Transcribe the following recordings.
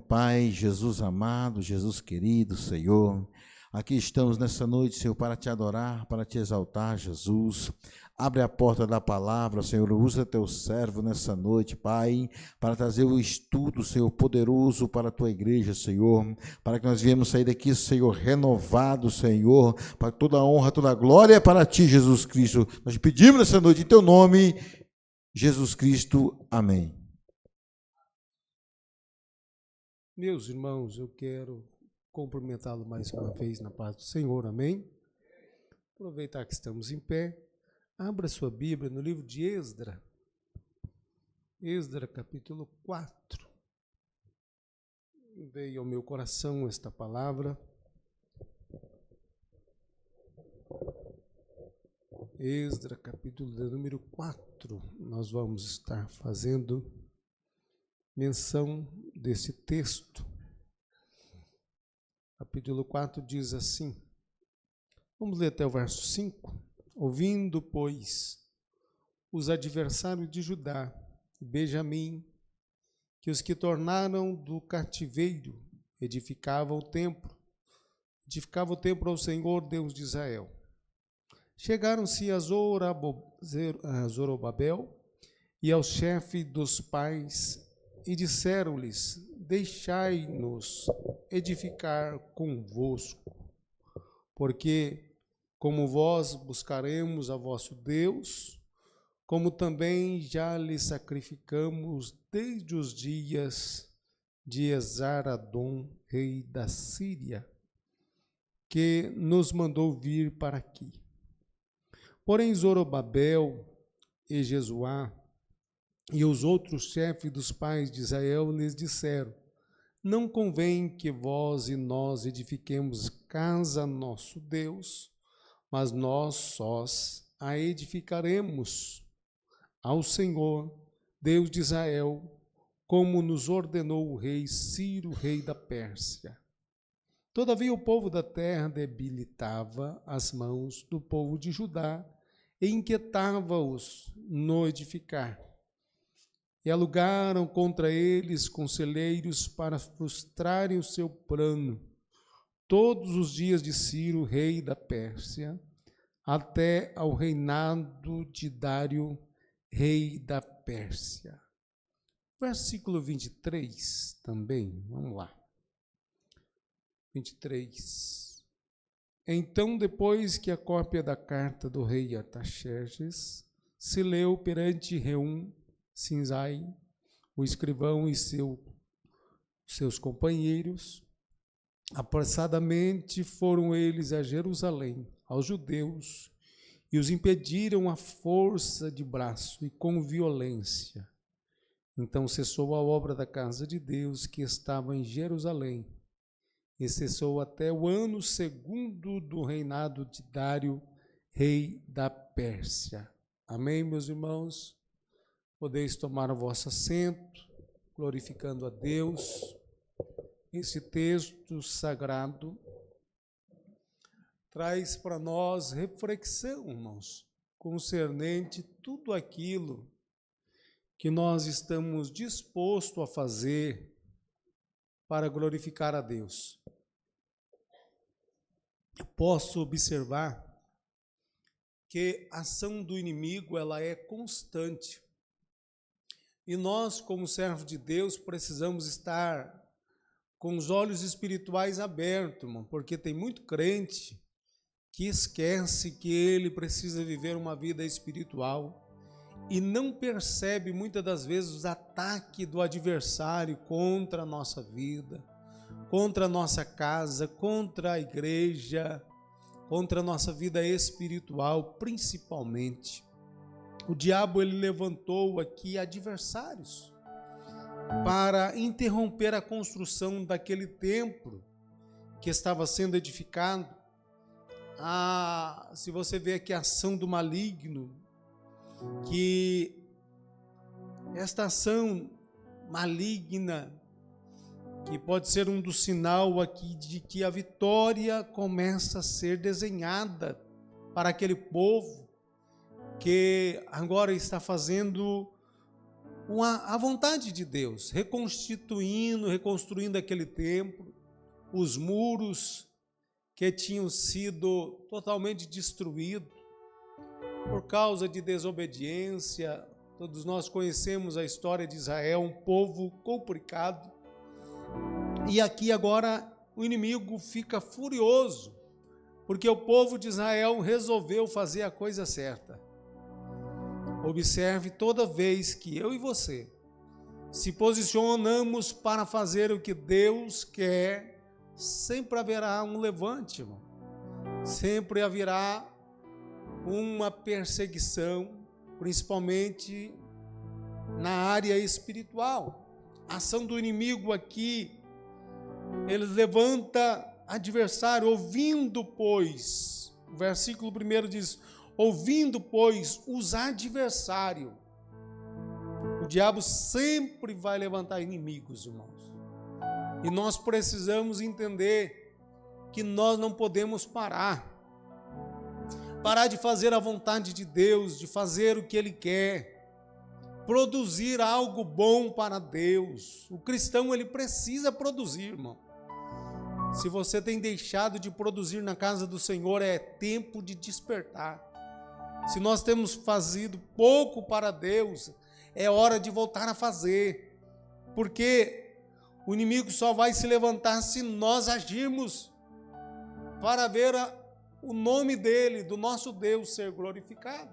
Pai, Jesus amado, Jesus querido, Senhor, aqui estamos nessa noite, Senhor, para te adorar, para te exaltar, Jesus. Abre a porta da palavra, Senhor, usa teu servo nessa noite, Pai, para trazer o estudo, Senhor, poderoso para a tua igreja, Senhor, para que nós viemos sair daqui, Senhor, renovado, Senhor, para toda a honra, toda a glória para ti, Jesus Cristo. Nós pedimos nessa noite em teu nome, Jesus Cristo. Amém. Meus irmãos, eu quero cumprimentá-lo mais uma vez na paz do Senhor, amém? Aproveitar que estamos em pé, abra sua Bíblia no livro de Esdra, capítulo 4. Veio ao meu coração esta palavra. Esdra, capítulo de número 4, nós vamos estar fazendo menção desse texto. Capítulo 4 diz assim, vamos ler até o verso 5. Ouvindo, pois, os adversários de Judá e Benjamim, que os que tornaram do cativeiro edificavam o templo ao Senhor Deus de Israel. Chegaram-se a Zorobabel e ao chefe dos pais e disseram-lhes: deixai-nos edificar convosco, porque como vós buscaremos a vosso Deus, como também já lhe sacrificamos desde os dias de Esar-Adom, rei da Síria, que nos mandou vir para aqui. Porém Zorobabel e Jesuá e os outros chefes dos pais de Israel lhes disseram: não convém que vós e nós edifiquemos casa a nosso Deus, mas nós sós a edificaremos ao Senhor, Deus de Israel, como nos ordenou o rei Ciro, rei da Pérsia. Todavia o povo da terra debilitava as mãos do povo de Judá e inquietava-os no edificar. E alugaram contra eles conselheiros para frustrarem o seu plano, todos os dias de Ciro, rei da Pérsia, até ao reinado de Dário, rei da Pérsia. Versículo 23 também, vamos lá. 23. Então, depois que a cópia da carta do rei Artaxerxes se leu perante Reum, Sinzai, o escrivão e seus companheiros, apressadamente foram eles a Jerusalém, aos judeus, e os impediram à força de braço e com violência. Então cessou a obra da casa de Deus que estava em Jerusalém, e cessou até o ano 2º do reinado de Dário, rei da Pérsia. Amém, meus irmãos? Podeis tomar o vosso assento, glorificando a Deus. Esse texto sagrado traz para nós reflexão, irmãos, concernente tudo aquilo que nós estamos dispostos a fazer para glorificar a Deus. Eu posso observar que a ação do inimigo ela é constante. E nós, como servos de Deus, precisamos estar com os olhos espirituais abertos, irmão, porque tem muito crente que esquece que ele precisa viver uma vida espiritual e não percebe muitas das vezes os ataques do adversário contra a nossa vida, contra a nossa casa, contra a igreja, contra a nossa vida espiritual, principalmente. O diabo ele levantou aqui adversários para interromper a construção daquele templo que estava sendo edificado. Se você vê aqui a ação do maligno, que esta ação maligna, que pode ser um dos sinais aqui de que a vitória começa a ser desenhada para aquele povo que agora está fazendo a vontade de Deus, reconstruindo aquele templo, os muros que tinham sido totalmente destruídos por causa de desobediência. Todos nós conhecemos a história de Israel, um povo complicado. E aqui agora o inimigo fica furioso, porque o povo de Israel resolveu fazer a coisa certa. Observe, toda vez que eu e você se posicionamos para fazer o que Deus quer, sempre haverá um levante, irmão. Sempre haverá uma perseguição, principalmente na área espiritual. A ação do inimigo aqui, ele levanta adversário, ouvindo, pois, o versículo 1 diz, ouvindo, pois, os adversários. O diabo sempre vai levantar inimigos, irmãos. E nós precisamos entender que nós não podemos parar de fazer a vontade de Deus, de fazer o que Ele quer, produzir algo bom para Deus. O cristão, ele precisa produzir, irmão. Se você tem deixado de produzir na casa do Senhor, é tempo de despertar. Se nós temos fazido pouco para Deus, é hora de voltar a fazer, porque o inimigo só vai se levantar se nós agirmos para ver o nome dele, do nosso Deus, ser glorificado.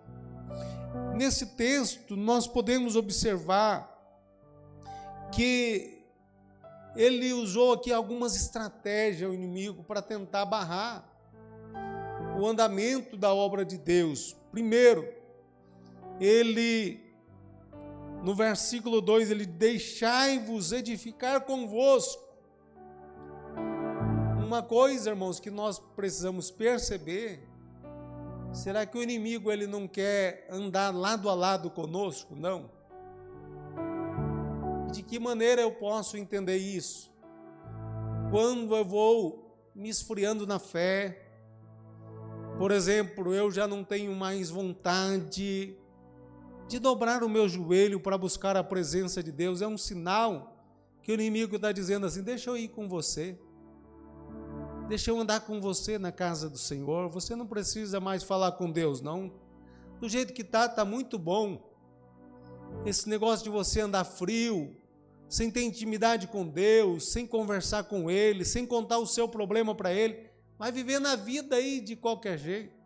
Nesse texto, nós podemos observar que ele usou aqui algumas estratégias, o inimigo, para tentar barrar o andamento da obra de Deus. Primeiro, no versículo 2, ele: deixai-vos edificar convosco. Uma coisa, irmãos, que nós precisamos perceber, será que o inimigo ele não quer andar lado a lado conosco? Não. De que maneira eu posso entender isso? Quando eu vou me esfriando na fé, por exemplo, eu já não tenho mais vontade de dobrar o meu joelho para buscar a presença de Deus, é um sinal que o inimigo está dizendo assim: deixa eu ir com você, deixa eu andar com você na casa do Senhor, você não precisa mais falar com Deus, não. Do jeito que está muito bom. Esse negócio de você andar frio, sem ter intimidade com Deus, sem conversar com Ele, sem contar o seu problema para Ele, vai vivendo a vida aí de qualquer jeito.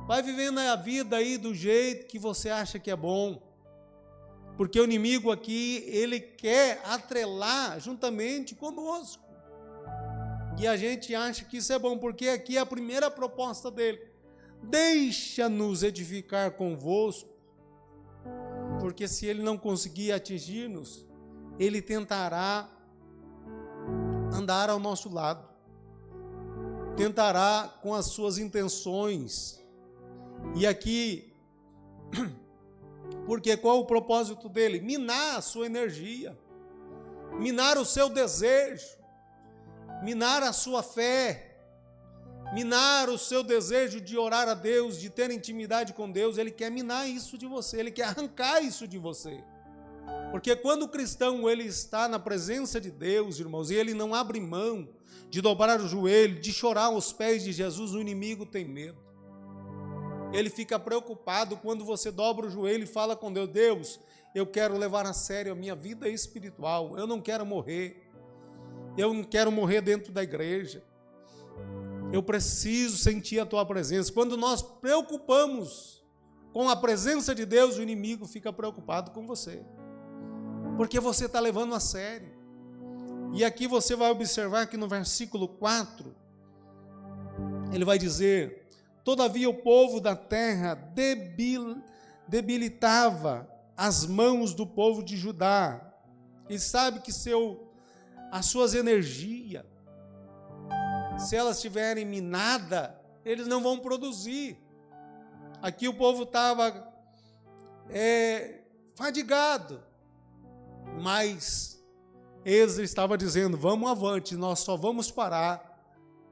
Vai vivendo a vida aí do jeito que você acha que é bom. Porque o inimigo aqui, ele quer atrelar juntamente conosco. E a gente acha que isso é bom, porque aqui é a primeira proposta dele: deixa-nos edificar convosco. Porque se ele não conseguir atingir-nos, ele tentará andar ao nosso lado, tentará com as suas intenções. E aqui, porque qual o propósito dele? Minar a sua energia, minar o seu desejo, minar a sua fé, minar o seu desejo de orar a Deus, de ter intimidade com Deus. Ele quer minar isso de você, ele quer arrancar isso de você. Porque quando o cristão ele está na presença de Deus, irmãos, e ele não abre mão de dobrar o joelho, de chorar aos pés de Jesus, o inimigo tem medo. Ele fica preocupado quando você dobra o joelho e fala com Deus: Deus, eu quero levar a sério a minha vida espiritual, eu não quero morrer, eu não quero morrer dentro da igreja, eu preciso sentir a tua presença. Quando nós preocupamos com a presença de Deus, o inimigo fica preocupado com você, porque você está levando a sério. E aqui você vai observar que no versículo 4, ele vai dizer: todavia o povo da terra debilitava as mãos do povo de Judá. E sabe que as suas energias, se elas estiverem minadas, eles não vão produzir. Aqui o povo estava fadigado, mas Esdras estava dizendo: vamos avante, nós só vamos parar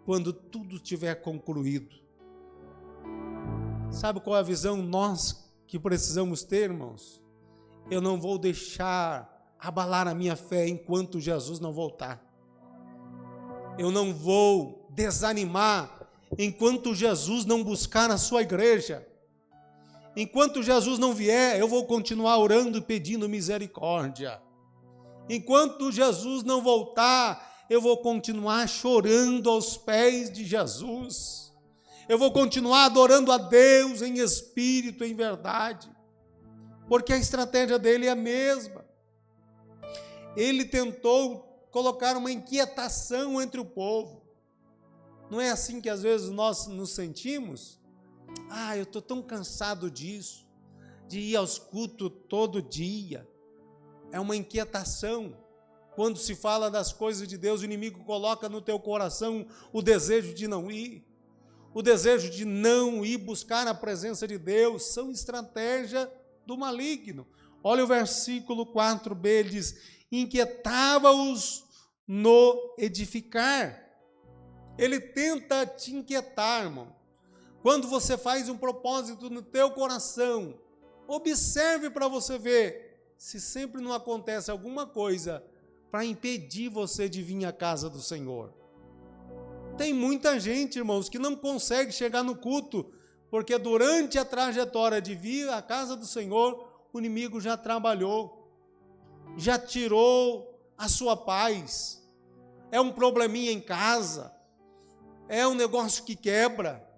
quando tudo tiver concluído. Sabe qual é a visão nós que precisamos ter, irmãos? eu não vou deixar abalar a minha fé enquanto Jesus não voltar. Eu não vou desanimar enquanto Jesus não buscar a sua igreja. Enquanto Jesus não vier, eu vou continuar orando e pedindo misericórdia. Enquanto Jesus não voltar, eu vou continuar chorando aos pés de Jesus. Eu vou continuar adorando a Deus em espírito, em verdade. Porque a estratégia dele é a mesma. Ele tentou colocar uma inquietação entre o povo. Não é assim que às vezes nós nos sentimos? Eu estou tão cansado disso, de ir aos cultos todo dia. É uma inquietação. Quando se fala das coisas de Deus, o inimigo coloca no teu coração o desejo de não ir, o desejo de não ir buscar a presença de Deus. São estratégia do maligno. Olha o versículo 4b, ele diz: inquietava-os no edificar. Ele tenta te inquietar, irmão. Quando você faz um propósito no teu coração, observe para você ver se sempre não acontece alguma coisa para impedir você de vir à casa do Senhor. Tem muita gente, irmãos, que não consegue chegar no culto, porque durante a trajetória de vir à casa do Senhor, o inimigo já trabalhou, já tirou a sua paz. É um probleminha em casa, é um negócio que quebra,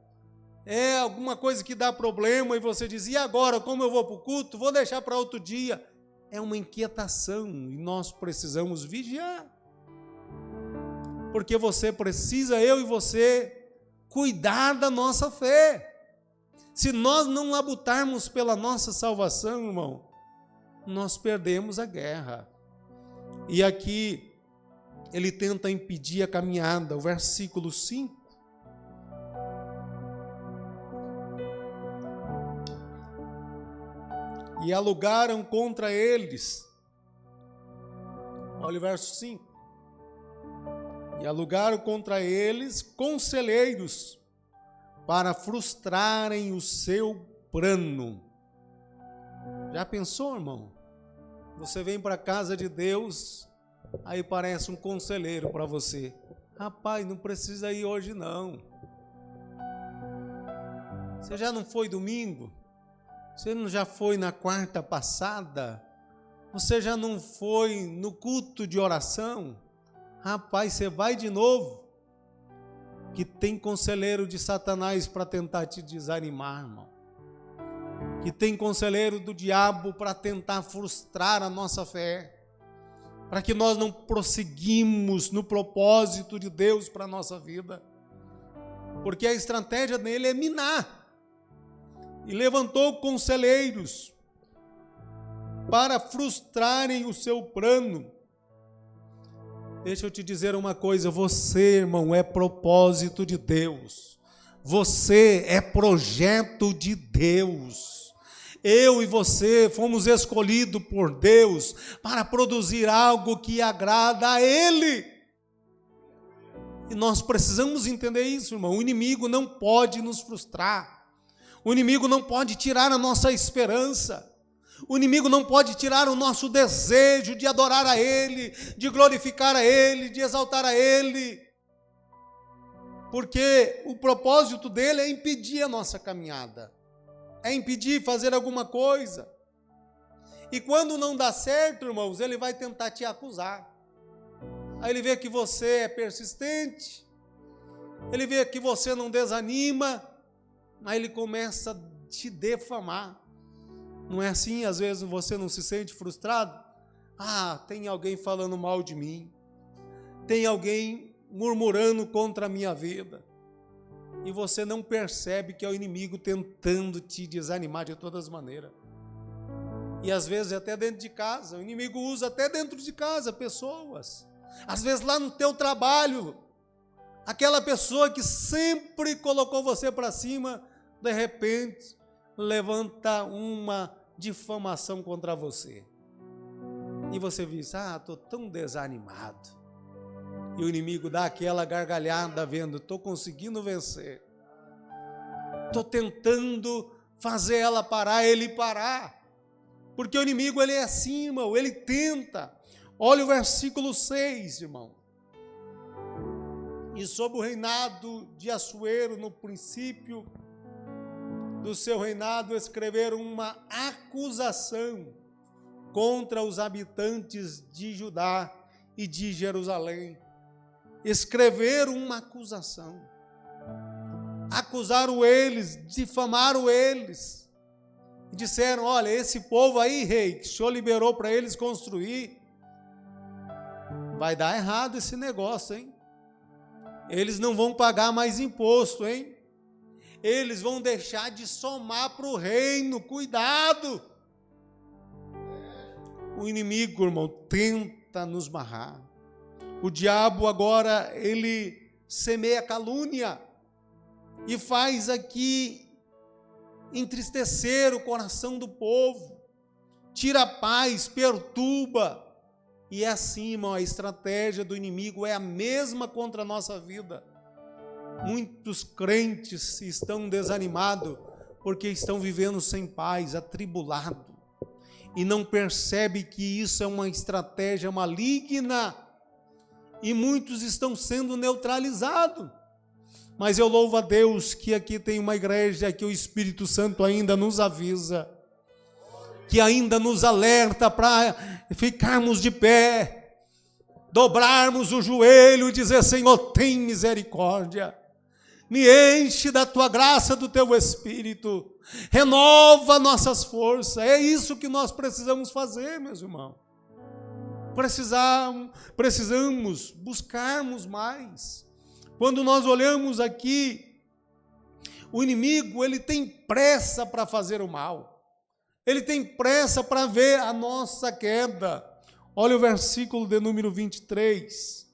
é alguma coisa que dá problema e você diz: e agora, como eu vou para o culto? Vou deixar para outro dia. É uma inquietação e nós precisamos vigiar. Porque você precisa, eu e você, cuidar da nossa fé. Se nós não labutarmos pela nossa salvação, irmão, nós perdemos a guerra. E aqui ele tenta impedir a caminhada, o versículo 5. E alugaram contra eles. Olha o verso 5. E alugaram contra eles conselheiros para frustrarem o seu plano. Já pensou, irmão? Você vem para a casa de Deus, aí parece um conselheiro para você. Rapaz, não precisa ir hoje não. Você já não foi domingo? Você não já foi na quarta passada? Você já não foi no culto de oração? Rapaz, você vai de novo? Que tem conselheiro de Satanás para tentar te desanimar, irmão. Que tem conselheiro do diabo para tentar frustrar a nossa fé, para que nós não prosseguimos no propósito de Deus para a nossa vida. Porque a estratégia dele é minar. E levantou conselheiros para frustrarem o seu plano. Deixa eu te dizer uma coisa, você, irmão, é propósito de Deus. Você é projeto de Deus. Eu e você fomos escolhidos por Deus para produzir algo que agrada a Ele. E nós precisamos entender isso, irmão. O inimigo não pode nos frustrar. O inimigo não pode tirar a nossa esperança. O inimigo não pode tirar o nosso desejo de adorar a Ele, de glorificar a Ele, de exaltar a Ele. Porque o propósito dele é impedir a nossa caminhada. É impedir fazer alguma coisa. E quando não dá certo, irmãos, ele vai tentar te acusar. Aí ele vê que você é persistente, ele vê que você não desanima, aí ele começa a te defamar. Não é assim? Às vezes você não se sente frustrado? Tem alguém falando mal de mim, tem alguém murmurando contra a minha vida, e você não percebe que é o inimigo tentando te desanimar de todas as maneiras. E às vezes até dentro de casa, o inimigo usa até dentro de casa pessoas. Às vezes lá no teu trabalho, aquela pessoa que sempre colocou você para cima, de repente levanta uma difamação contra você. E você diz: estou tão desanimado. E o inimigo dá aquela gargalhada vendo: estou conseguindo vencer. Estou tentando fazer ela parar, ele parar. Porque o inimigo, ele é assim, irmão, ele tenta. Olha o versículo 6, irmão. E sob o reinado de Assuero, no princípio do seu reinado, escreveram uma acusação contra os habitantes de Judá e de Jerusalém. Escreveram uma acusação. Acusaram eles, difamaram eles. E disseram, olha, esse povo aí, rei, que o Senhor liberou para eles construir, vai dar errado esse negócio, hein? Eles não vão pagar mais imposto, hein? Eles vão deixar de somar para o reino, cuidado! O inimigo, irmão, tenta nos barrar. O diabo agora, ele semeia calúnia e faz aqui entristecer o coração do povo, tira a paz, perturba. E é assim, irmão, a estratégia do inimigo é a mesma contra a nossa vida. Muitos crentes estão desanimados porque estão vivendo sem paz, atribulados, e não percebe que isso é uma estratégia maligna, e muitos estão sendo neutralizados. Mas eu louvo a Deus que aqui tem uma igreja que o Espírito Santo ainda nos avisa, que ainda nos alerta para ficarmos de pé, dobrarmos o joelho e dizer, Senhor, tem misericórdia, me enche da tua graça, do teu Espírito, renova nossas forças. É isso que nós precisamos fazer, meus irmãos. Precisamos buscarmos mais. Quando nós olhamos aqui, o inimigo, ele tem pressa para fazer o mal. Ele tem pressa para ver a nossa queda. Olha o versículo de número 23.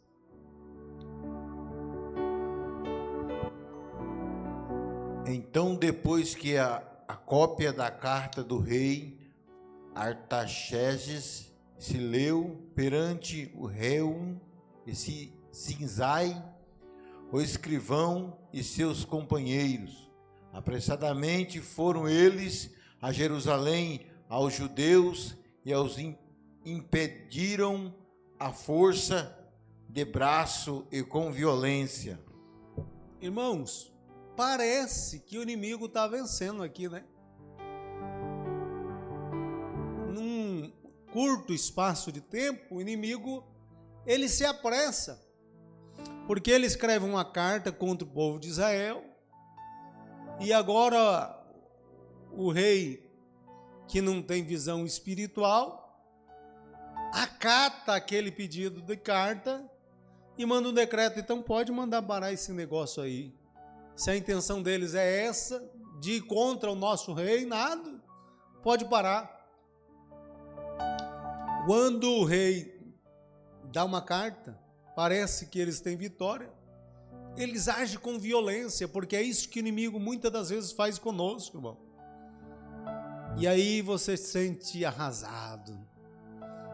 Então, depois que a cópia da carta do rei Artaxerxes se leu perante o Reum e Sinzai, o escrivão e seus companheiros, apressadamente foram eles a Jerusalém, aos judeus, e aos impediram a força de braço e com violência. Irmãos, parece que o inimigo está vencendo aqui, né? Num curto espaço de tempo, o inimigo, ele se apressa, porque ele escreve uma carta contra o povo de Israel, e agora o rei, que não tem visão espiritual, acata aquele pedido de carta e manda um decreto. Então pode mandar parar esse negócio aí. Se a intenção deles é essa, de ir contra o nosso reinado, pode parar. Quando o rei dá uma carta, parece que eles têm vitória, eles agem com violência, porque é isso que o inimigo muitas das vezes faz conosco, irmão. E aí você se sente arrasado,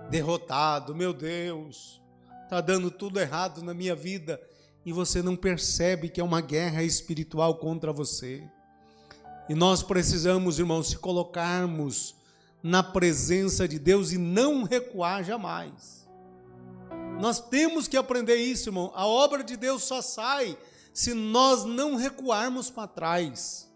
derrotado. Meu Deus, está dando tudo errado na minha vida, e você não percebe que é uma guerra espiritual contra você. E nós precisamos, irmãos, se colocarmos na presença de Deus e não recuar jamais. Nós temos que aprender isso, irmão. A obra de Deus só sai se nós não recuarmos para trás.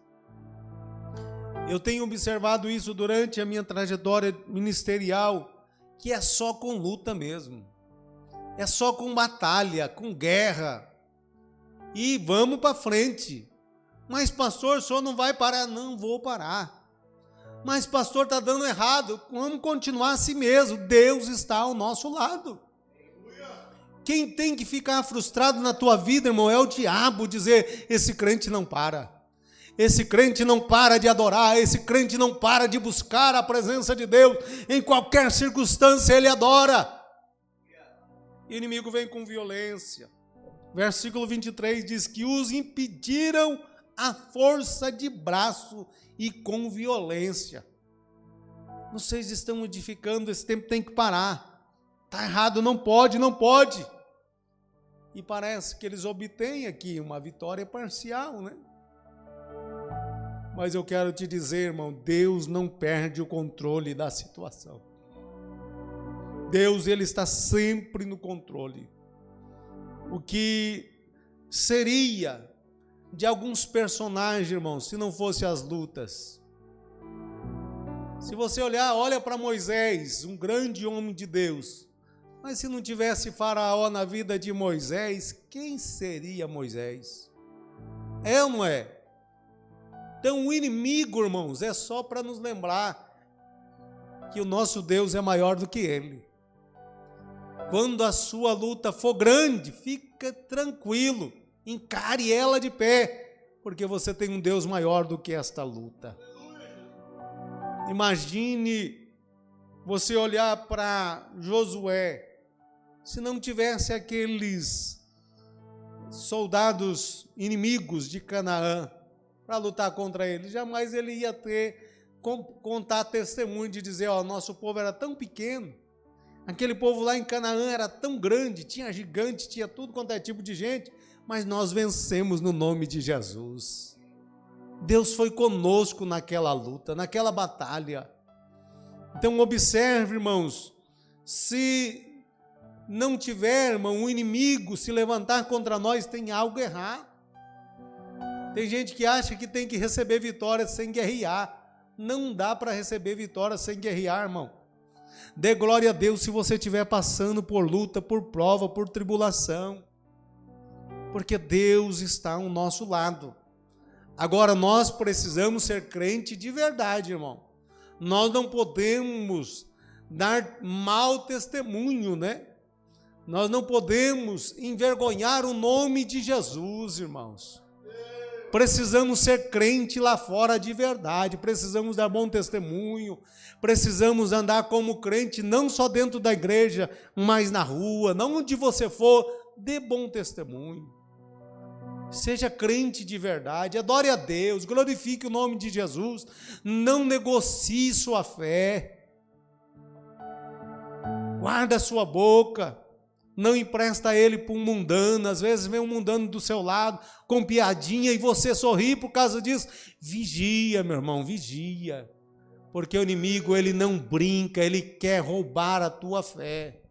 Eu tenho observado isso durante a minha trajetória ministerial, que é só com luta mesmo. É só com batalha, com guerra. E vamos para frente. Mas pastor, o senhor não vai parar? Não vou parar. Mas pastor, está dando errado. Vamos continuar assim mesmo. Deus está ao nosso lado. Quem tem que ficar frustrado na tua vida, irmão, é o diabo, dizer, esse crente não para. Esse crente não para de adorar, esse crente não para de buscar a presença de Deus. Em qualquer circunstância ele adora. E o inimigo vem com violência. Versículo 23 diz que os impediram a força de braço e com violência. Vocês estão edificando, esse tempo tem que parar. Está errado, não pode, não pode. E parece que eles obtêm aqui uma vitória parcial, né? Mas eu quero te dizer, irmão, Deus não perde o controle da situação. Deus, ele está sempre no controle. O que seria de alguns personagens, irmãos, se não fosse as lutas? Se você olha para Moisés, um grande homem de Deus, mas se não tivesse Faraó na vida de Moisés, quem seria Moisés? É ou não é? Então o inimigo, irmãos, é só para nos lembrar que o nosso Deus é maior do que ele. Quando a sua luta for grande, fica tranquilo, encare ela de pé, porque você tem um Deus maior do que esta luta. Imagine você olhar para Josué, se não tivesse aqueles soldados inimigos de Canaã para lutar contra ele, jamais ele ia contar testemunho de dizer, nosso povo era tão pequeno, aquele povo lá em Canaã era tão grande, tinha gigante, tinha tudo quanto é tipo de gente, mas nós vencemos no nome de Jesus. Deus foi conosco naquela luta, naquela batalha. Então observe, irmãos, se não tiver, irmão, um inimigo se levantar contra nós, tem algo errado. Tem gente que acha que tem que receber vitória sem guerrear. Não dá para receber vitória sem guerrear, irmão. Dê glória a Deus se você estiver passando por luta, por prova, por tribulação, porque Deus está ao nosso lado. Agora, nós precisamos ser crente de verdade, irmão. Nós não podemos dar mau testemunho, né? Nós não podemos envergonhar o nome de Jesus, irmãos. Precisamos ser crente lá fora de verdade, precisamos dar bom testemunho, precisamos andar como crente, não só dentro da igreja, mas na rua, não onde você for, dê bom testemunho. Seja crente de verdade, adore a Deus, glorifique o nome de Jesus, não negocie sua fé, guarda a sua boca, não empresta ele para um mundano. Às vezes vem um mundano do seu lado com piadinha e você sorri por causa disso. Vigia, meu irmão, vigia, porque o inimigo, ele não brinca, ele quer roubar a tua fé,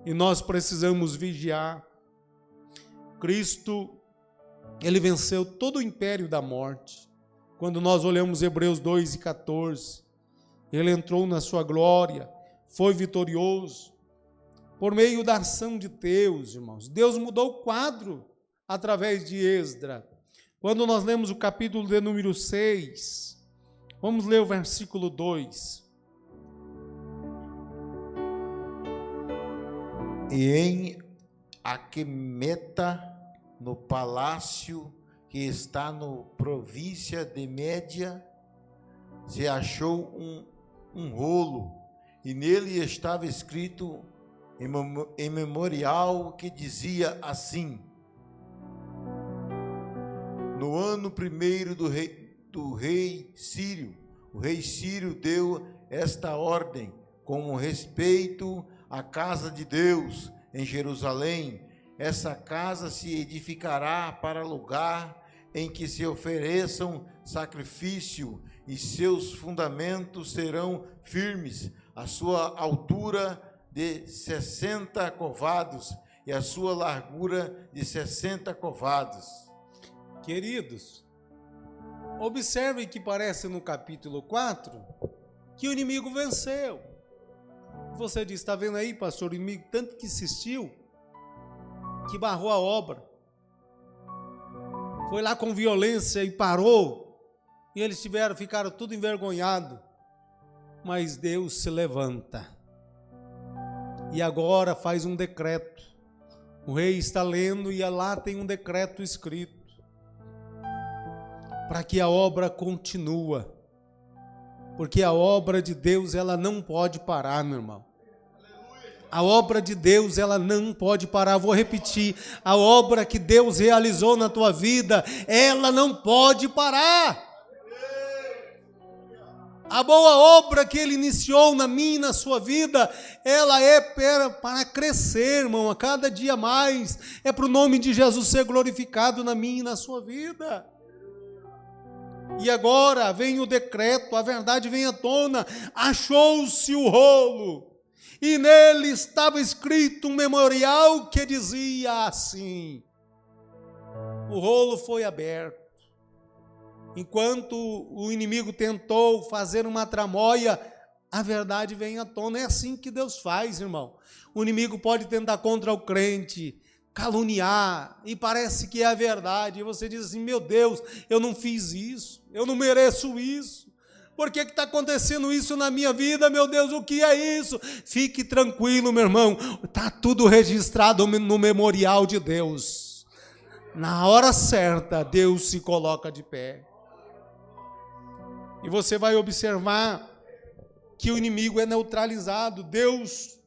e nós precisamos vigiar. Cristo, ele venceu todo o império da morte. Quando nós olhamos Hebreus 2:14, ele entrou na sua glória, foi vitorioso, por meio da ação de Deus, irmãos. Deus mudou o quadro através de Esdras. Quando nós lemos o capítulo de número 6, vamos ler o versículo 2. E em Aquemeta, no palácio que está no província de Média, se achou um rolo, e nele estava escrito em memorial que dizia assim: no ano primeiro do rei Sírio, o rei Sírio deu esta ordem com respeito à casa de Deus em Jerusalém: essa casa se edificará para lugar em que se ofereçam sacrifício, e seus fundamentos serão firmes, a sua altura de 60 covados e a sua largura de 60 covados. Queridos, observem que parece no capítulo 4 que o inimigo venceu. Você diz, está vendo aí, pastor, o inimigo tanto que insistiu, que barrou a obra, foi lá com violência e parou, e eles ficaram tudo envergonhados. Mas Deus se levanta e agora faz um decreto. O rei está lendo e lá tem um decreto escrito para que a obra continue, porque a obra de Deus, ela não pode parar, meu irmão. A obra de Deus, ela não pode parar. Vou repetir, a obra que Deus realizou na tua vida, ela não pode parar. A boa obra que Ele iniciou na minha e na sua vida, ela é para crescer, irmão, a cada dia mais. É para o nome de Jesus ser glorificado na minha e na sua vida. E agora vem o decreto, a verdade vem à tona. Achou-se o rolo, e nele estava escrito um memorial que dizia assim. O rolo foi aberto. Enquanto o inimigo tentou fazer uma tramóia, a verdade vem à tona. É assim que Deus faz, irmão. O inimigo pode tentar contra o crente, caluniar, e parece que é a verdade. E você diz assim, meu Deus, eu não fiz isso, eu não mereço isso. Por que está acontecendo isso na minha vida, meu Deus, o que é isso? Fique tranquilo, meu irmão, está tudo registrado no memorial de Deus. Na hora certa, Deus se coloca de pé. E você vai observar que o inimigo é neutralizado. Deus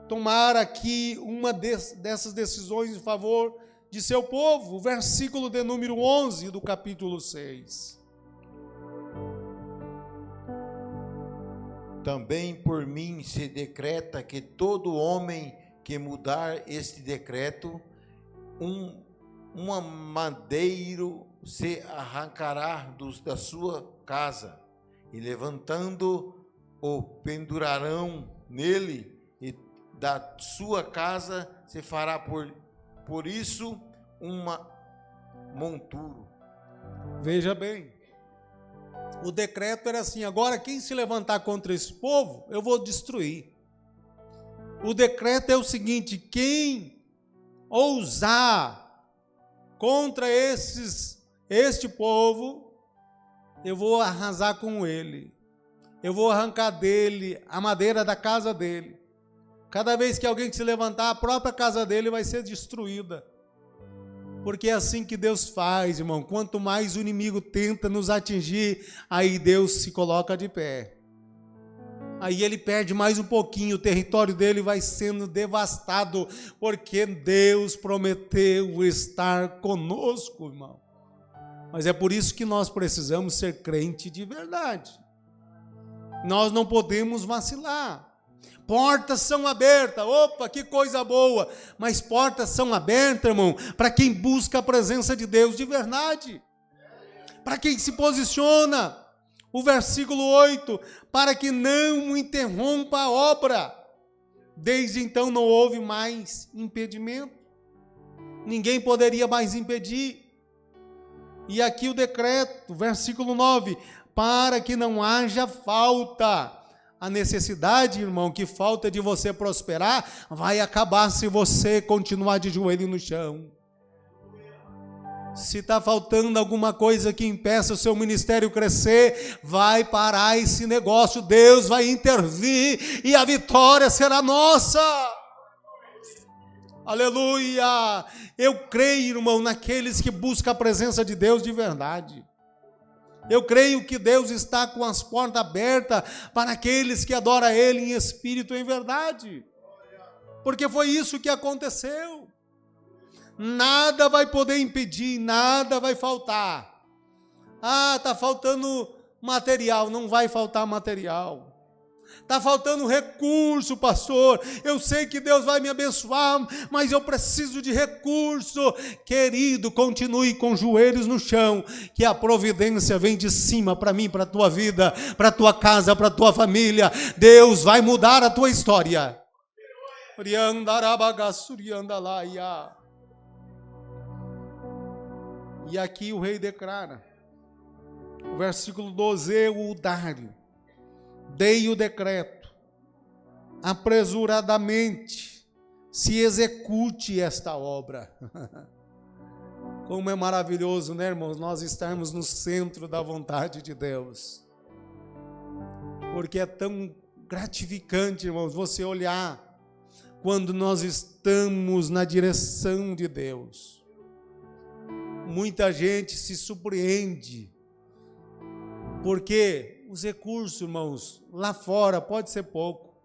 tomar aqui uma dessas decisões em favor de seu povo. O versículo de número 11 do capítulo 6. Também por mim se decreta que todo homem que mudar este decreto, um madeiro se arrancará da sua casa, e levantando o pendurarão nele, e da sua casa se fará por isso uma monturo. Veja bem, o decreto era assim: agora quem se levantar contra esse povo, eu vou destruir. O decreto é o seguinte: quem ousar contra este povo, eu vou arrasar com ele. Eu vou arrancar dele a madeira da casa dele. Cada vez que alguém se levantar, a própria casa dele vai ser destruída. Porque é assim que Deus faz, irmão. Quanto mais o inimigo tenta nos atingir, aí Deus se coloca de pé. Aí ele perde mais um pouquinho, o território dele vai sendo devastado, porque Deus prometeu estar conosco, irmão. Mas é por isso que nós precisamos ser crente de verdade. Nós não podemos vacilar. Portas são abertas, opa, que coisa boa, mas portas são abertas, irmão, para quem busca a presença de Deus de verdade, para quem se posiciona. O versículo 8, para que não interrompa a obra. Desde então não houve mais impedimento, ninguém poderia mais impedir. E aqui o decreto, versículo 9, para que não haja falta. A necessidade, irmão, que falta de você prosperar, vai acabar se você continuar de joelho no chão. Se está faltando alguma coisa que impeça o seu ministério crescer, vai parar esse negócio, Deus vai intervir e a vitória será nossa. Aleluia! Eu creio, irmão, naqueles que buscam a presença de Deus de verdade. Eu creio que Deus está com as portas abertas para aqueles que adoram a Ele em espírito e em verdade. Porque foi isso que aconteceu. Nada vai poder impedir, nada vai faltar. Ah, está faltando material, não vai faltar material. Está faltando recurso, pastor. Eu sei que Deus vai me abençoar, mas eu preciso de recurso. Querido, continue com os joelhos no chão, que a providência vem de cima para mim, para a tua vida, para a tua casa, para a tua família. Deus vai mudar a tua história. E aqui o rei declara, o versículo 12, o Dário, dei o decreto, apresuradamente se execute esta obra. Como é maravilhoso, né, irmãos, nós estarmos no centro da vontade de Deus. Porque é tão gratificante, irmãos, você olhar quando nós estamos na direção de Deus. Muita gente se surpreende, porque os recursos, irmãos, lá fora pode ser pouco,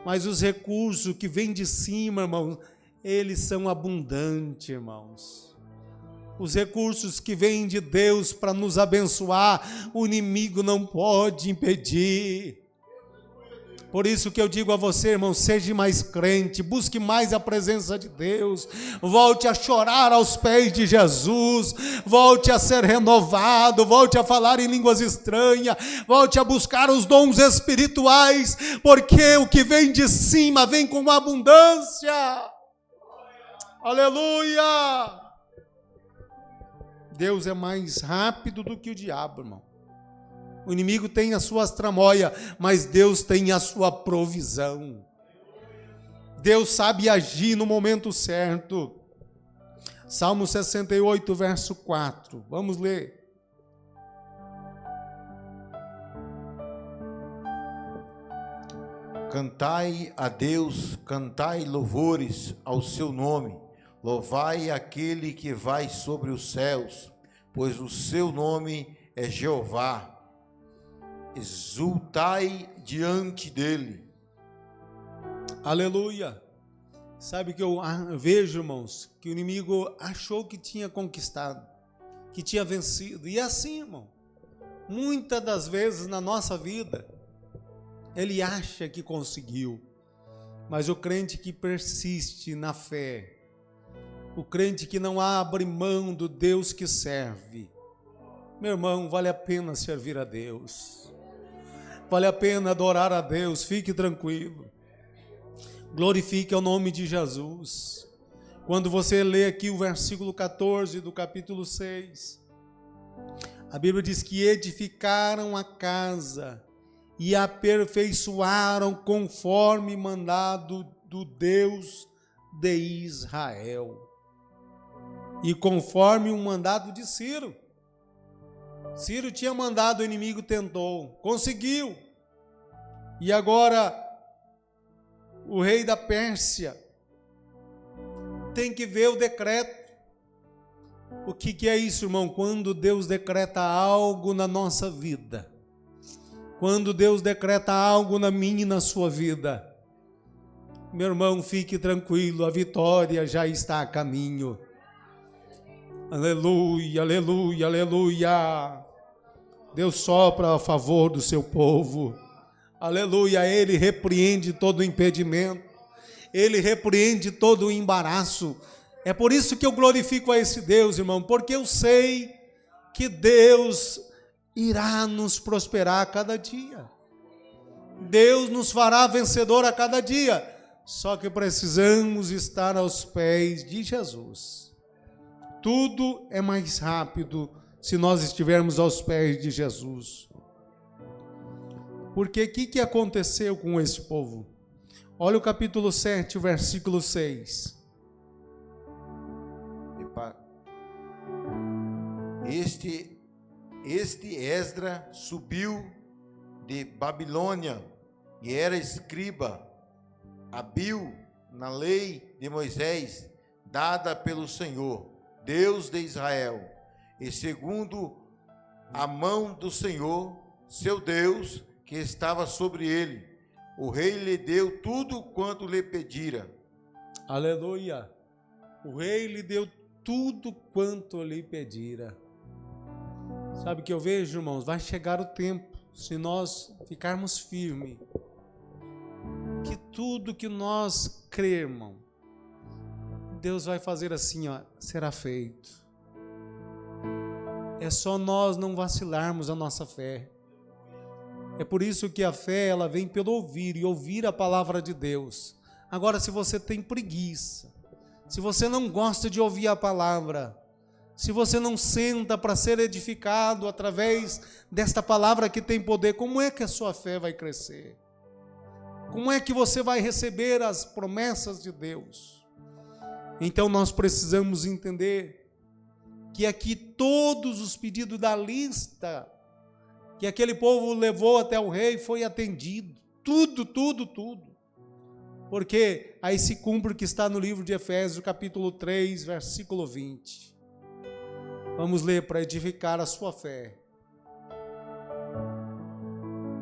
mas os recursos que vêm de cima, irmãos, eles são abundantes, irmãos. Os recursos que vêm de Deus para nos abençoar, o inimigo não pode impedir. Por isso que eu digo a você, irmão, seja mais crente, busque mais a presença de Deus, volte a chorar aos pés de Jesus, volte a ser renovado, volte a falar em línguas estranhas, volte a buscar os dons espirituais, porque o que vem de cima vem com abundância. Aleluia! Deus é mais rápido do que o diabo, irmão. O inimigo tem as suas tramóias, mas Deus tem a sua provisão. Deus sabe agir no momento certo. Salmo 68, verso 4. Vamos ler. Cantai a Deus, cantai louvores ao seu nome. Louvai aquele que vai sobre os céus, pois o seu nome é Jeová. Exultai diante dele. Aleluia. Sabe que eu vejo, irmãos, que o inimigo achou que tinha conquistado, que tinha vencido. E é assim, irmão, muitas das vezes na nossa vida, ele acha que conseguiu. Mas o crente que persiste na fé, o crente que não abre mão do Deus que serve, meu irmão, vale a pena servir a Deus. Vale a pena adorar a Deus, fique tranquilo. Glorifique o nome de Jesus. Quando você lê aqui o versículo 14 do capítulo 6, a Bíblia diz que edificaram a casa e aperfeiçoaram conforme mandado do Deus de Israel. E conforme o mandado de Ciro. Ciro tinha mandado, o inimigo tentou, conseguiu. E agora, o rei da Pérsia tem que ver o decreto. O que é isso, irmão? Quando Deus decreta algo na nossa vida, quando Deus decreta algo na minha e na sua vida, meu irmão, fique tranquilo, a vitória já está a caminho. Aleluia, aleluia, aleluia. Deus sopra a favor do seu povo. Aleluia, Ele repreende todo o impedimento. Ele repreende todo o embaraço. É por isso que eu glorifico a esse Deus, irmão, porque eu sei que Deus irá nos prosperar a cada dia. Deus nos fará vencedor a cada dia. Só que precisamos estar aos pés de Jesus. Tudo é mais rápido se nós estivermos aos pés de Jesus. Porque o que aconteceu com esse povo? Olha o capítulo 7, o versículo 6. Este Esdra subiu de Babilônia e era escriba, hábil na lei de Moisés, dada pelo Senhor, Deus de Israel, e segundo a mão do Senhor, seu Deus, que estava sobre ele, o rei lhe deu tudo quanto lhe pedira. Aleluia! O rei lhe deu tudo quanto lhe pedira. Sabe o que eu vejo, irmãos? Vai chegar o tempo, se nós ficarmos firmes, que tudo que nós crermos, Deus vai fazer assim, ó, será feito. É só nós não vacilarmos a nossa fé. É por isso que a fé, ela vem pelo ouvir, e ouvir a palavra de Deus. Agora, se você tem preguiça, se você não gosta de ouvir a palavra, se você não senta para ser edificado através desta palavra que tem poder, como é que a sua fé vai crescer? Como é que você vai receber as promessas de Deus? Então nós precisamos entender que aqui todos os pedidos da lista que aquele povo levou até o rei foi atendido. Tudo. Porque aí se cumpre o que está no livro de Efésios, capítulo 3, versículo 20. Vamos ler para edificar a sua fé.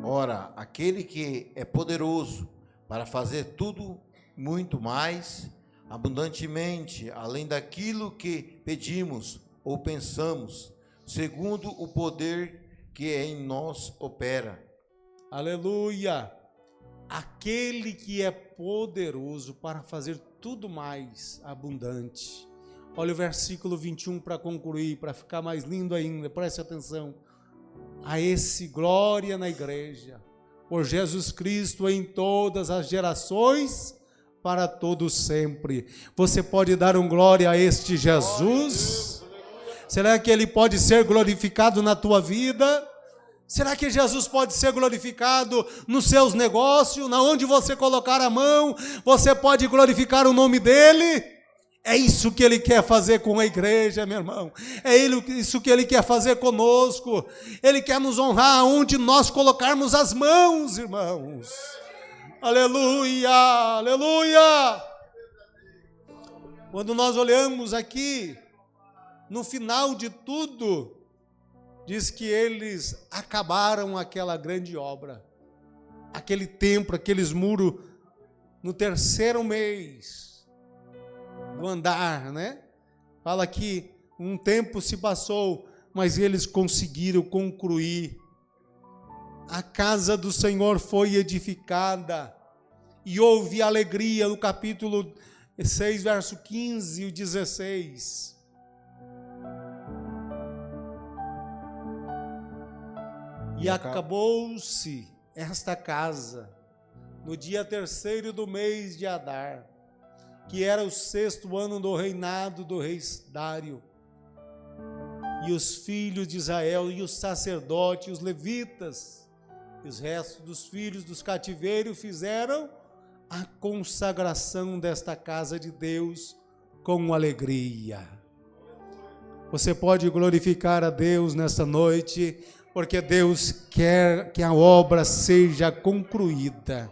Ora, aquele que é poderoso para fazer tudo muito mais, abundantemente, além daquilo que pedimos ou pensamos, segundo o poder que em nós opera. Aleluia! aquele que é poderoso para fazer tudo mais abundante. Olha o versículo 21 para concluir, para ficar mais lindo ainda, preste atenção. A esse glória na igreja, por Jesus Cristo em todas as gerações, para todos sempre. Você pode dar um glória a este Jesus? Será que ele pode ser glorificado na tua vida? Será que Jesus pode ser glorificado nos seus negócios? Na onde você colocar a mão, você pode glorificar o nome dele? É isso que ele quer fazer com a igreja, meu irmão. É isso que ele quer fazer conosco. Ele quer nos honrar onde nós colocarmos as mãos, irmãos. Aleluia, aleluia. Quando nós olhamos aqui, no final de tudo, diz que eles acabaram aquela grande obra, aquele templo, aqueles muros, no 3º mês do andar, né? Fala que um tempo se passou, mas eles conseguiram concluir. A casa do Senhor foi edificada e houve alegria, no capítulo 6, verso 15 e 16. E acabou-se esta casa no dia 3º do mês de Adar, que era o 6º ano do reinado do rei Dário. E os filhos de Israel, e os sacerdotes, e os levitas, e os restos dos filhos dos cativeiros fizeram a consagração desta casa de Deus com alegria. Você pode glorificar a Deus nesta noite, porque Deus quer que a obra seja concluída.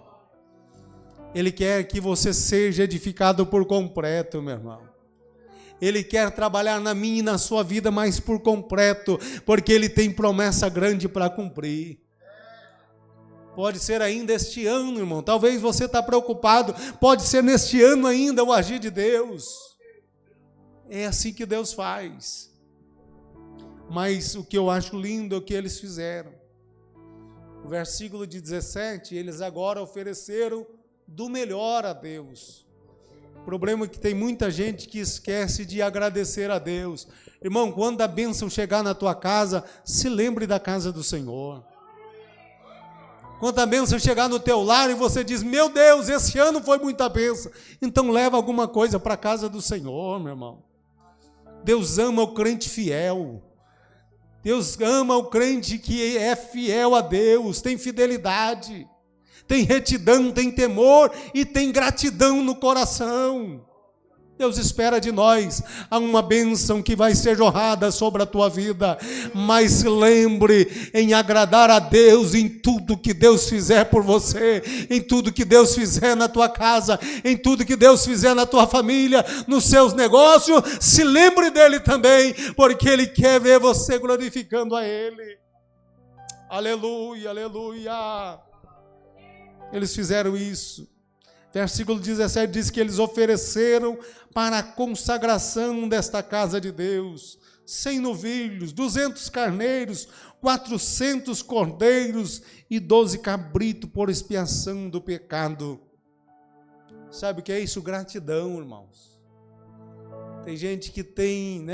Ele quer que você seja edificado por completo, meu irmão. Ele quer trabalhar na minha e na sua vida, mas por completo, porque Ele tem promessa grande para cumprir. Pode ser ainda este ano, irmão. Talvez você está preocupado. Pode ser neste ano ainda o agir de Deus. É assim que Deus faz. Mas o que eu acho lindo é o que eles fizeram. O versículo de 17, eles agora ofereceram do melhor a Deus. O problema é que tem muita gente que esquece de agradecer a Deus. Irmão, quando a bênção chegar na tua casa, se lembre da casa do Senhor. Quando a bênção chegar no teu lar e você diz, meu Deus, esse ano foi muita bênção, então leva alguma coisa para a casa do Senhor, meu irmão. Deus ama o crente fiel. Deus ama o crente que é fiel a Deus, tem fidelidade, tem retidão, tem temor e tem gratidão no coração. Deus espera de nós uma bênção que vai ser jorrada sobre a tua vida, mas se lembre em agradar a Deus em tudo que Deus fizer por você, em tudo que Deus fizer na tua casa, em tudo que Deus fizer na tua família, nos seus negócios, se lembre dele também, porque Ele quer ver você glorificando a Ele. Aleluia, aleluia. Eles fizeram isso. Versículo 17 diz que eles ofereceram para a consagração desta casa de Deus 100 novilhos, 200 carneiros, 400 cordeiros e 12 cabritos por expiação do pecado. Sabe o que é isso? Gratidão, irmãos. Tem gente que tem,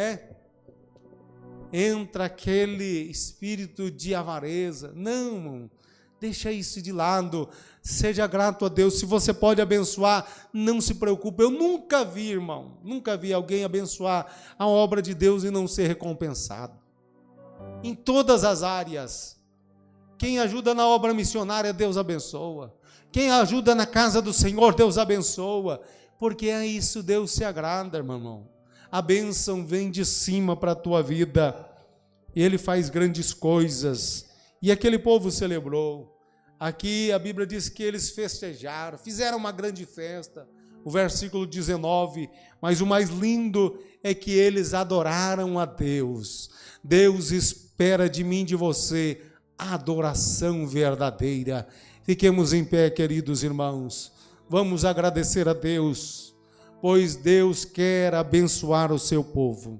entra aquele espírito de avareza. Não, irmão, deixa isso de lado. Seja grato a Deus. Se você pode abençoar, não se preocupe. Eu nunca vi, irmão, nunca vi alguém abençoar a obra de Deus e não ser recompensado. Em todas as áreas. Quem ajuda na obra missionária, Deus abençoa. Quem ajuda na casa do Senhor, Deus abençoa. Porque é isso, Deus se agrada, irmão. A bênção vem de cima para a tua vida. E Ele faz grandes coisas. E aquele povo celebrou. Aqui a Bíblia diz que eles festejaram, fizeram uma grande festa. O versículo 19, mas o mais lindo é que eles adoraram a Deus. Deus espera de mim e de você a adoração verdadeira. Fiquemos em pé, queridos irmãos. Vamos agradecer a Deus, pois Deus quer abençoar o seu povo.